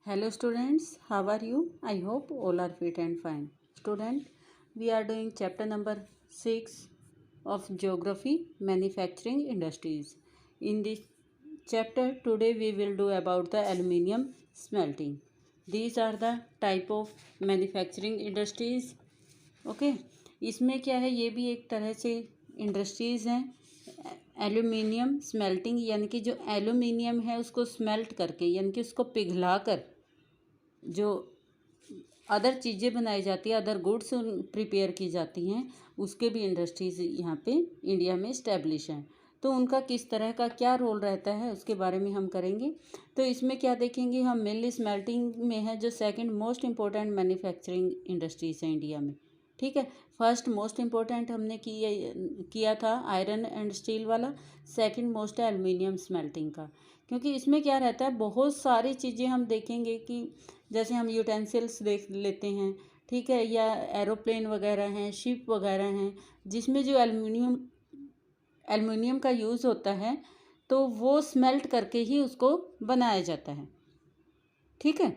Hello students, how are you? I hope all are fit and fine. Student, we are doing chapter number 6 of Geography Manufacturing Industries. In this chapter today we will do about the aluminium smelting. These are the type of manufacturing industries. Okay, इसमें क्या है, ये भी एक तरह से industries हैं। Aluminium smelting यानी कि जो एल्यूमिनियम है उसको स्मेल्ट करके यानी कि उसको पिघला कर जो अदर चीज़ें बनाई जाती है, अदर गुड्स प्रिपेयर की जाती हैं, उसके भी इंडस्ट्रीज़ यहाँ पे इंडिया में इस्टेब्लिश हैं। तो उनका किस तरह का क्या रोल रहता है उसके बारे में हम करेंगे। तो इसमें क्या देखेंगे हम, मेनली स्मेल्टिंग में है जो second most important manufacturing industries है इंडिया में। ठीक है, फर्स्ट मोस्ट इम्पोर्टेंट हमने किया था आयरन एंड स्टील वाला, सेकंड मोस्ट है एल्युमिनियम स्मेल्टिंग का। क्योंकि इसमें क्या रहता है, बहुत सारी चीज़ें हम देखेंगे कि जैसे हम यूटेंसिल्स देख लेते हैं, ठीक है, या एरोप्लेन वगैरह हैं, शिप वगैरह हैं, जिसमें जो एल्युमिनियम का यूज़ होता है तो वो स्मेल्ट करके ही उसको बनाया जाता है। ठीक है,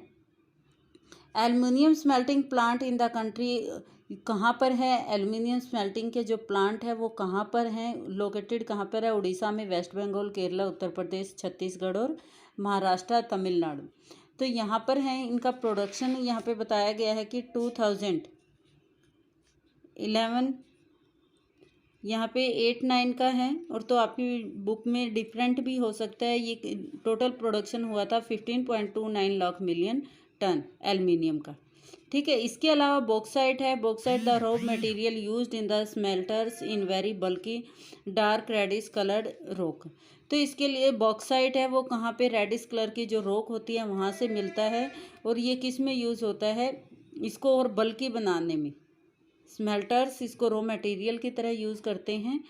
aluminium smelting plant in the country कहाँ पर है, एल्युमिनियम स्मेल्टिंग के जो प्लांट है वो कहाँ पर हैं, लोकेटेड कहाँ पर है, उड़ीसा में, वेस्ट बंगाल, केरला, उत्तर प्रदेश, छत्तीसगढ़ और महाराष्ट्र, तमिलनाडु। तो यहाँ पर हैं। इनका प्रोडक्शन यहाँ पे बताया गया है कि 2011 यहाँ पे 8-9 का है, और तो आपकी बुक में डिफरेंट भी हो सकता है। ये टोटल प्रोडक्शन हुआ था 15.29 लाख मिलियन टन एल्युमिनियम का। ठीक है, इसके अलावा बॉक्साइट है। Bauxite the raw material used in the smelters in very bulky dark reddish coloured rock. तो इसके लिए बॉक्साइट है वो कहाँ पे, रेडिश कलर की जो रॉक होती है वहाँ से मिलता है। और ये किस में यूज़ होता है, इसको और बल्कि बनाने में। स्मेल्टर्स इसको रॉ मटेरियल की तरह यूज़ करते हैं,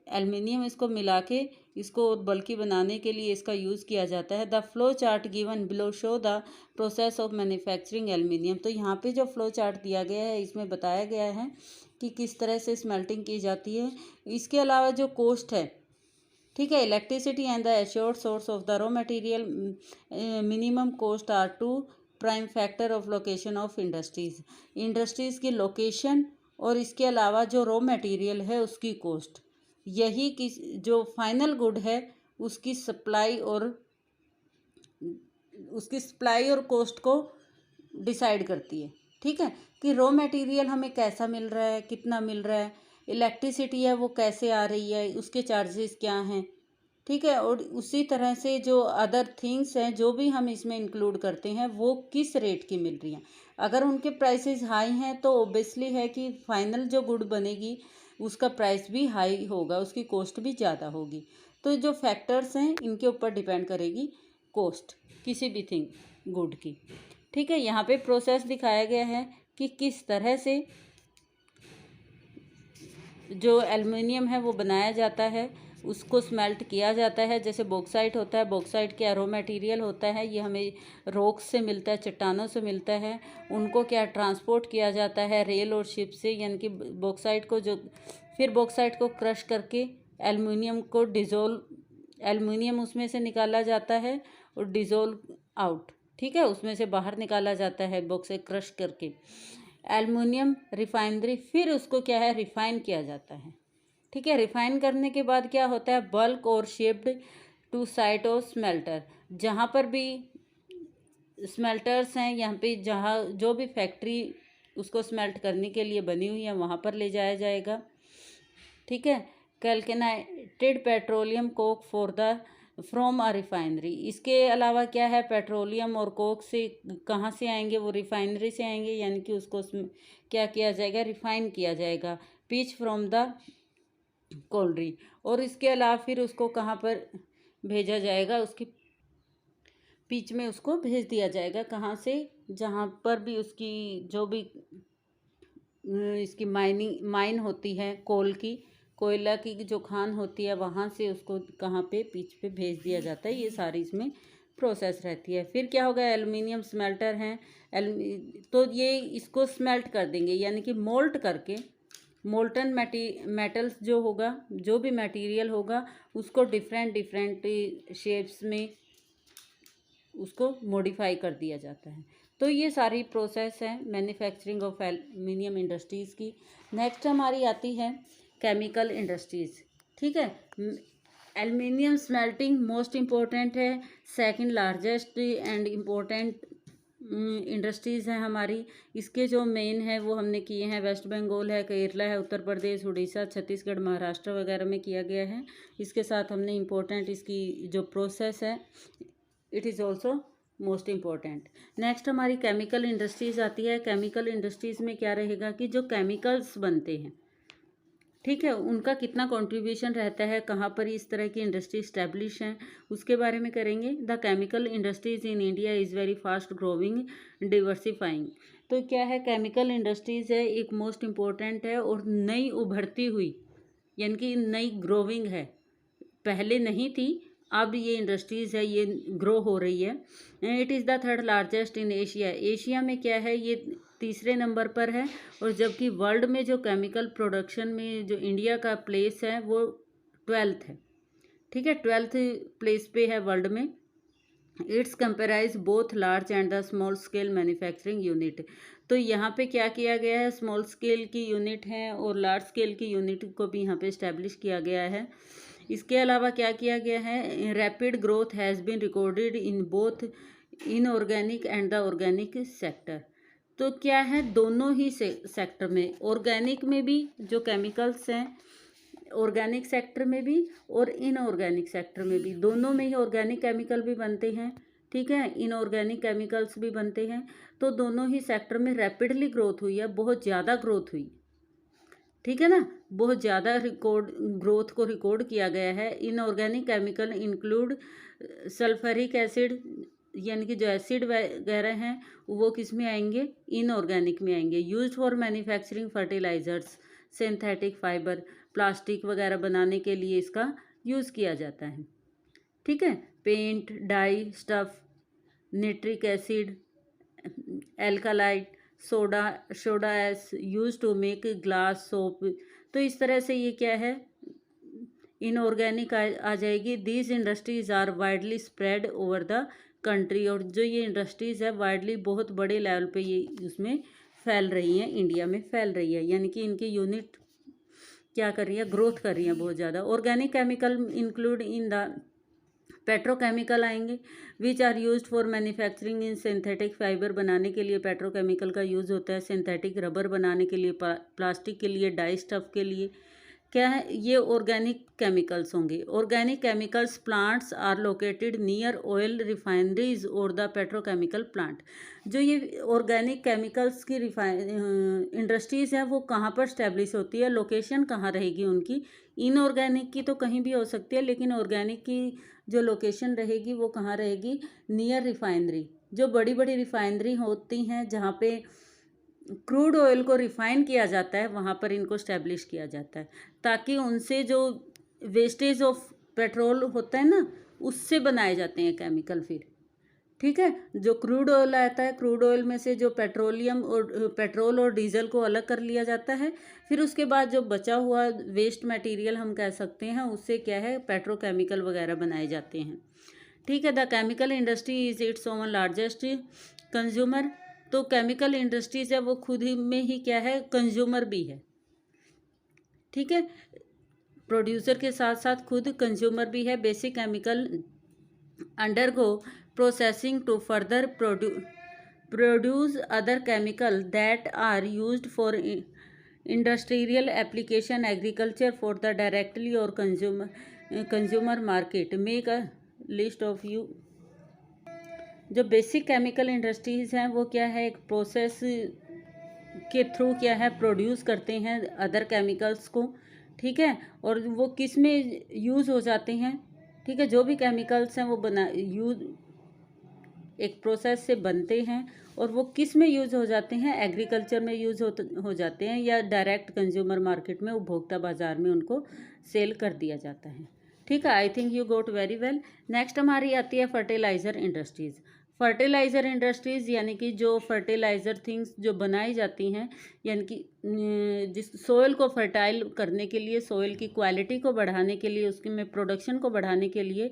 एल्युमिनियम इसको मिला के इसको बल्कि बनाने के लिए इसका यूज़ किया जाता है। The flow chart given below show the process of manufacturing aluminium. तो यहाँ पे जो फ्लो चार्ट दिया गया है इसमें बताया गया है कि किस तरह से स्मेल्टिंग की जाती है। इसके अलावा जो कॉस्ट है, ठीक है, electricity and the assured source of the raw material minimum cost are two prime factor of location of industries की लोकेशन और इसके अलावा जो रॉ मटेरियल है उसकी कॉस्ट, यही किस जो फाइनल गुड है उसकी सप्लाई और कॉस्ट को डिसाइड करती है। ठीक है, कि रॉ मटेरियल हमें कैसा मिल रहा है, कितना मिल रहा है, इलेक्ट्रिसिटी है वो कैसे आ रही है, उसके चार्जेस क्या हैं। ठीक है, और उसी तरह से जो अदर थिंग्स हैं जो भी हम इसमें इंक्लूड करते हैं वो किस रेट की मिल रही हैं। अगर उनके प्राइसेस हाई हैं तो ओबियसली है कि फाइनल जो गुड बनेगी उसका प्राइस भी हाई होगा, उसकी कॉस्ट भी ज़्यादा होगी। तो जो फैक्टर्स हैं इनके ऊपर डिपेंड करेगी कॉस्ट किसी भी थिंग गुड की। ठीक है, यहाँ पे प्रोसेस दिखाया गया है कि किस तरह से जो एल्युमिनियम है वो बनाया जाता है, उसको स्मेल्ट किया जाता है। जैसे बॉक्साइट होता है, बॉक्साइट क्या रॉ मटेरियल होता है, ये हमें रॉक्स से मिलता है, चट्टानों से मिलता है। उनको क्या ट्रांसपोर्ट किया जाता है रेल और शिप से, यानी कि बॉक्साइट को फिर बॉक्साइट को क्रश करके एल्युमिनियम उसमें से निकाला जाता है और डिज़ोल्व आउट। ठीक है, उसमें से बाहर निकाला जाता है बॉक्साइट क्रश करके। एल्युमिनियम रिफाइनरी, फिर उसको क्या है रिफाइन किया जाता है। ठीक है, रिफाइन करने के बाद क्या होता है, बल्क और shipped to site of smelter. जहाँ पर भी स्मेल्टर्स हैं, यहाँ पे जहाँ जो भी फैक्ट्री उसको स्मेल्ट करने के लिए बनी हुई है वहाँ पर ले जाया जाएगा। ठीक है, calcinated petroleum coke from a refinery. इसके अलावा क्या है, पेट्रोलियम और कोक से कहाँ से आएंगे, वो रिफाइनरी से आएंगे, यानी कि उसको क्या किया जाएगा, रिफाइन किया जाएगा। पीच फ्रॉम द कोल्ड्री, और इसके अलावा फिर उसको कहाँ पर भेजा जाएगा, उसकी पीच में उसको भेज दिया जाएगा। कहाँ से, जहाँ पर भी उसकी जो भी इसकी माइन होती है, कोयला की जो खान होती है वहाँ से उसको कहाँ पे पीच पे भेज दिया जाता है। ये सारी इसमें प्रोसेस रहती है। फिर क्या होगा, एल्युमिनियम स्मेल्टर हैं, तो ये इसको स्मेल्ट कर देंगे, यानी कि मोल्ट करके मोल्टन मेटल्स जो होगा, जो भी मटेरियल होगा उसको डिफरेंट शेप्स में उसको मॉडिफाई कर दिया जाता है। तो ये सारी प्रोसेस है मैन्युफैक्चरिंग ऑफ एल्युमिनियम इंडस्ट्रीज़ की। नेक्स्ट हमारी आती है केमिकल इंडस्ट्रीज़। ठीक है, एल्युमिनियम स्मेल्टिंग मोस्ट इम्पोर्टेंट है, second largest and important industries हैं हमारी। इसके जो मेन है वो हमने किए हैं, वेस्ट बंगाल है, केरला है, उत्तर प्रदेश, उड़ीसा, छत्तीसगढ़, महाराष्ट्र वगैरह में किया गया है। इसके साथ हमने इम्पोर्टेंट इसकी जो प्रोसेस है it is also most important. Next हमारी केमिकल इंडस्ट्रीज़ आती है। केमिकल इंडस्ट्रीज़ में क्या रहेगा कि जो केमिकल्स बनते हैं, ठीक है, उनका कितना कंट्रीब्यूशन रहता है, कहाँ पर इस तरह की इंडस्ट्री इस्टेब्लिश हैं, उसके बारे में करेंगे। The chemical industries in India is very fast growing diversifying. तो क्या है, केमिकल इंडस्ट्रीज़ है, एक मोस्ट इम्पोर्टेंट है और नई उभरती हुई, यानी कि नई ग्रोविंग है, पहले नहीं थी, अब ये इंडस्ट्रीज़ है, ये ग्रो हो रही है। It is the third largest in Asia. Asia में क्या है, ये तीसरे नंबर पर है। और जबकि वर्ल्ड में जो केमिकल प्रोडक्शन में जो इंडिया का प्लेस है वो 12th है। ठीक है, 12th प्लेस पे है वर्ल्ड में। It's comprises both large and the small scale manufacturing unit. तो यहाँ पे क्या किया गया है, स्मॉल स्केल की यूनिट है और लार्ज स्केल की यूनिट को भी यहाँ पे इस्टेब्लिश किया गया है। इसके अलावा क्या किया गया है, rapid growth has been recorded in both inorganic and the organic sector. तो क्या है, दोनों ही सेक्टर में, ऑर्गेनिक में भी जो केमिकल्स हैं, ऑर्गेनिक सेक्टर में भी और इनऑर्गेनिक सेक्टर में भी, दोनों में ही ऑर्गेनिक केमिकल भी बनते हैं। ठीक है, इनऑर्गेनिक केमिकल्स भी बनते हैं। तो दोनों ही सेक्टर में रैपिडली ग्रोथ हुई है, बहुत ज़्यादा ग्रोथ हुई। ठीक है ना, बहुत ज़्यादा ग्रोथ को रिकॉर्ड किया गया है। Inorganic chemical include sulphuric acid, यानी कि जो एसिड वगैरह हैं वो किस में आएंगे, इनऑर्गेनिक में आएंगे। Used for manufacturing fertilizers, synthetic fibre, plastic वगैरह बनाने के लिए इसका यूज़ किया जाता है। ठीक है, paint, dye, stuff, nitric acid, alkali, soda as use to make glass soap. तो इस तरह से ये क्या है, इनऑर्गेनिक आ जाएगी। These industries are widely spread over the country. और जो ये इंडस्ट्रीज़ है वाइडली, बहुत बड़े लेवल पे ये उसमें फैल रही हैं, इंडिया में फैल रही है, यानी कि इनकी यूनिट क्या कर रही है, ग्रोथ कर रही है बहुत ज़्यादा। Organic chemical include in the petrochemical आएंगे, which are used for manufacturing in synthetic fibre, बनाने के लिए पेट्रोकेमिकल का यूज़ होता है। सिंथेटिक रबर बनाने के लिए, प्लास्टिक के लिए, डाई स्टफ के लिए, क्या है, ये ऑर्गेनिक केमिकल्स होंगे। Organic chemicals plants are located near oil refineries और द पेट्रोकेमिकल प्लांट। जो ये ऑर्गेनिक केमिकल्स की इंडस्ट्रीज़ है वो कहाँ पर स्टैब्लिश होती है, लोकेशन कहाँ रहेगी उनकी। इनऑर्गेनिक की तो कहीं भी हो सकती है, लेकिन ऑर्गेनिक की जो लोकेशन रहेगी वो कहाँ रहेगी, नियर रिफाइनरी। जो बड़ी बड़ी रिफाइनरी होती हैं जहाँ पे क्रूड ऑयल को रिफ़ाइन किया जाता है, वहाँ पर इनको स्टैब्लिश किया जाता है, ताकि उनसे जो वेस्टेज ऑफ पेट्रोल होता है ना, उससे बनाए जाते हैं केमिकल फिर। ठीक है, जो क्रूड ऑयल आता है, क्रूड ऑयल में से जो पेट्रोल और डीजल को अलग कर लिया जाता है, फिर उसके बाद जो बचा हुआ वेस्ट मटेरियल हम कह सकते हैं, उससे क्या है, पेट्रोकेमिकल वगैरह बनाए जाते हैं। ठीक है, the chemical industry is its own largest consumer. तो केमिकल इंडस्ट्रीज है वो खुद ही में ही क्या है, कंज्यूमर भी है। ठीक है, प्रोड्यूसर के साथ साथ खुद कंज्यूमर भी है। Basic chemical undergo processing to further produce other chemical that are used for industrial application, agriculture for the directly और consumer market. Make a list of you. जो बेसिक केमिकल इंडस्ट्रीज़ हैं वो क्या है, एक प्रोसेस के थ्रू क्या है, प्रोड्यूस करते हैं अदर केमिकल्स को। ठीक है, और वो किस में यूज़ हो जाते हैं। ठीक है, जो भी केमिकल्स हैं वो एक प्रोसेस से बनते हैं और वो किस में यूज़ हो जाते हैं, एग्रीकल्चर में यूज़ हो जाते हैं, या डायरेक्ट कंज्यूमर मार्केट में, उपभोक्ता बाज़ार में उनको सेल कर दिया जाता है। ठीक है, I think you got very well. Next हमारी आती है फर्टिलाइज़र इंडस्ट्रीज़। फर्टिलाइज़र इंडस्ट्रीज़ यानी कि जो फर्टिलाइज़र थिंग्स जो बनाई जाती हैं, यानी कि जिस सोइल को फर्टाइल करने के लिए, सोइल की क्वालिटी को बढ़ाने के लिए, उसके में प्रोडक्शन को बढ़ाने के लिए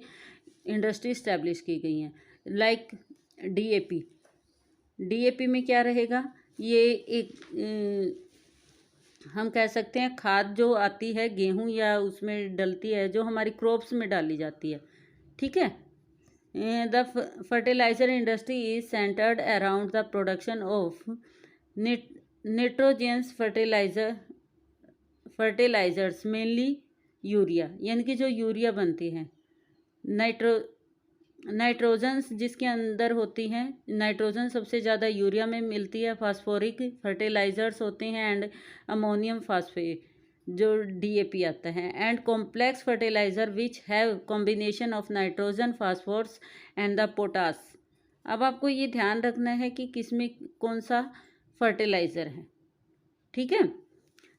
इंडस्ट्री इस्टेब्लिश की गई हैं। Like DAP. डीएपी में क्या रहेगा, ये एक हम कह सकते हैं खाद जो आती है गेहूं या उसमें डलती है, जो हमारी क्रॉप्स में डाली जाती है, ठीक है। The fertilizer industry is centred around the production of nitrogens fertilizers mainly urea, यानी कि जो यूरिया बनती है, नाइट्रोजन्स जिसके अंदर होती हैं, नाइट्रोजन सबसे ज़्यादा यूरिया में मिलती है, फास्फोरिक फर्टिलाइजर्स होते हैं, एंड अमोनियम फास्फेट जो डीएपी आता है, and complex fertilizer which have combination of nitrogen phosphorus and the potash. अब आपको ये ध्यान रखना है कि किसमें कौन सा फर्टिलाइज़र है, ठीक है।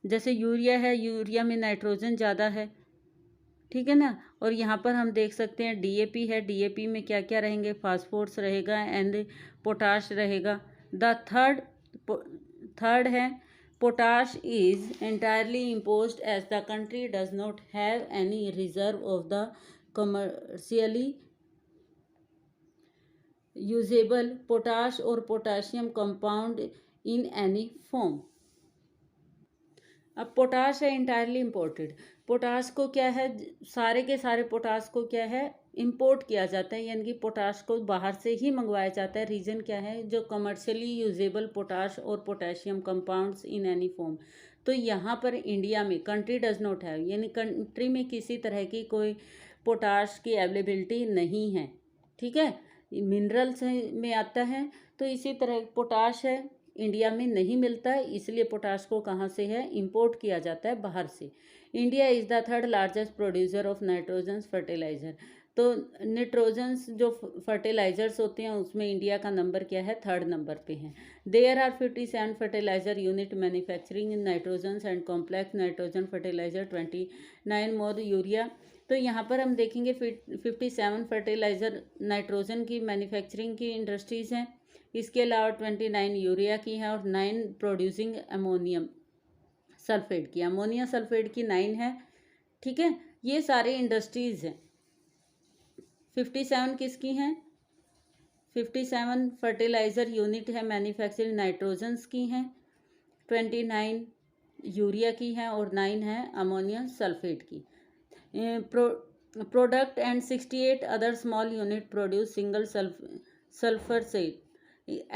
जैसे यूरिया है, यूरिया में नाइट्रोजन ज़्यादा है, ठीक है ना। और यहाँ पर हम देख सकते हैं डीएपी है, डीएपी में क्या क्या रहेंगे, फास्फोरस रहेगा एंड पोटाश रहेगा। द थर्ड है potash is entirely imposed as the country does not have any reserve of the commercially usable potash और potassium compound in any form. अब पोटाश है इंटायरली इम्पोर्टेड, पोटाश को क्या है, सारे के सारे पोटाश को क्या है, इंपोर्ट किया जाता है, यानी कि पोटाश को बाहर से ही मंगवाया जाता है। रीज़न क्या है, जो कमर्शियली यूजेबल पोटाश और potassium compounds in any form. तो यहाँ पर इंडिया में कंट्री डज नॉट हैव, यानी कंट्री में किसी तरह की कोई पोटाश की अवेलेबिलिटी नहीं है, ठीक है। मिनरल्स में आता है, तो इसी तरह पोटाश है इंडिया में नहीं मिलता है, इसलिए पोटाश को कहाँ से है, इंपोर्ट किया जाता है बाहर से। India is the third largest producer of nitrogens fertiliser. तो नाइट्रोजन्स जो फर्टिलाइजर्स होते हैं उसमें इंडिया का नंबर क्या है, थर्ड नंबर पे है। There are 57 fertilizer unit manufacturing in nitrogens and complex nitrogen fertilizer 29 more urea. तो यहाँ पर हम देखेंगे 57 फर्टिलाइज़र नाइट्रोजन की मैन्युफैक्चरिंग की इंडस्ट्रीज़ हैं। इसके अलावा 29 यूरिया की हैं और 9 प्रोड्यूसिंग अमोनियम सल्फेट की, अमोनिया सल्फेट की 9 है, ठीक है। ये सारे इंडस्ट्रीज़ हैं। 57 किसकी हैं, 57 फर्टिलाइज़र यूनिट है मैन्युफैक्चरिंग नाइट्रोजन्स की हैं, 29 यूरिया की हैं और 9 है अमोनियम सल्फेट की product, and 68 other small unit produce single sulphur set.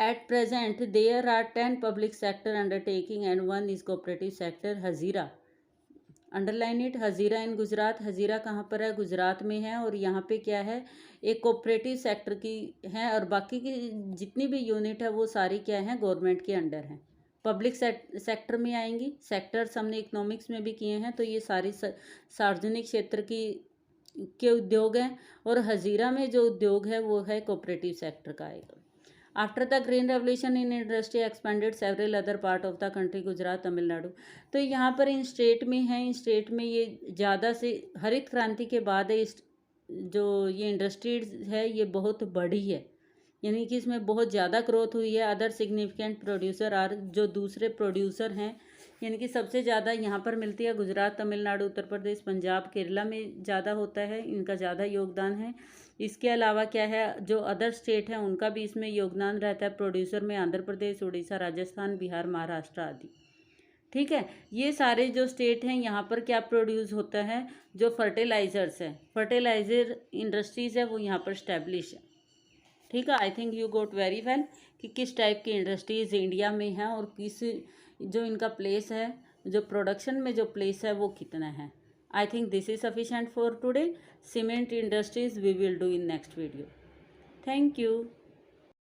At present, there are 10 public sector undertaking and 1 is cooperative sector. Hazira, underline it, Hazira in Gujarat. Hazira कहाँ पर है, गुजरात में है, और यहाँ पे क्या है, एक कोऑपरेटिव सेक्टर की है, और बाकी की जितनी भी यूनिट है वो सारी क्या है, गवर्नमेंट के अंडर हैं, पब्लिक सेक्टर में आएंगी। सेक्टर्स हमने इकोनॉमिक्स में भी किए हैं, तो ये सारी सार्वजनिक क्षेत्र की के उद्योग हैं, और हज़ीरा में जो उद्योग है वो है कोऑपरेटिव सेक्टर का आएगा। After the green revolution in industry expanded several other part of the country, Gujarat, Tamil Nadu. तो यहाँ पर इन स्टेट में है, इन स्टेट में ये ज़्यादा से हरित क्रांति के बाद जो ये इंडस्ट्रीज है ये बहुत बड़ी है, यानी कि इसमें बहुत ज़्यादा ग्रोथ हुई है। अदर सिग्निफिकेंट प्रोड्यूसर आर, जो दूसरे प्रोड्यूसर हैं, यानी कि सबसे ज़्यादा यहाँ पर मिलती है गुजरात, तमिलनाडु, उत्तर प्रदेश, पंजाब, केरला में ज़्यादा होता है, इनका ज़्यादा योगदान है। इसके अलावा क्या है, जो अदर स्टेट हैं उनका भी इसमें योगदान रहता है प्रोड्यूसर में, आंध्र प्रदेश, उड़ीसा, राजस्थान, बिहार, महाराष्ट्र आदि, ठीक है। ये सारे जो स्टेट हैं यहाँ पर क्या प्रोड्यूस होता है, जो फर्टिलाइजर्स है, फर्टिलाइजर इंडस्ट्रीज़ है वो यहाँ पर स्टैब्लिश है, ठीक है। I think you got very well कि किस टाइप की इंडस्ट्रीज इंडिया में हैं और किस जो इनका प्लेस है, जो प्रोडक्शन में जो प्लेस है वो कितना है। I think this is sufficient for today. Cement industries we will do in next video. Thank you.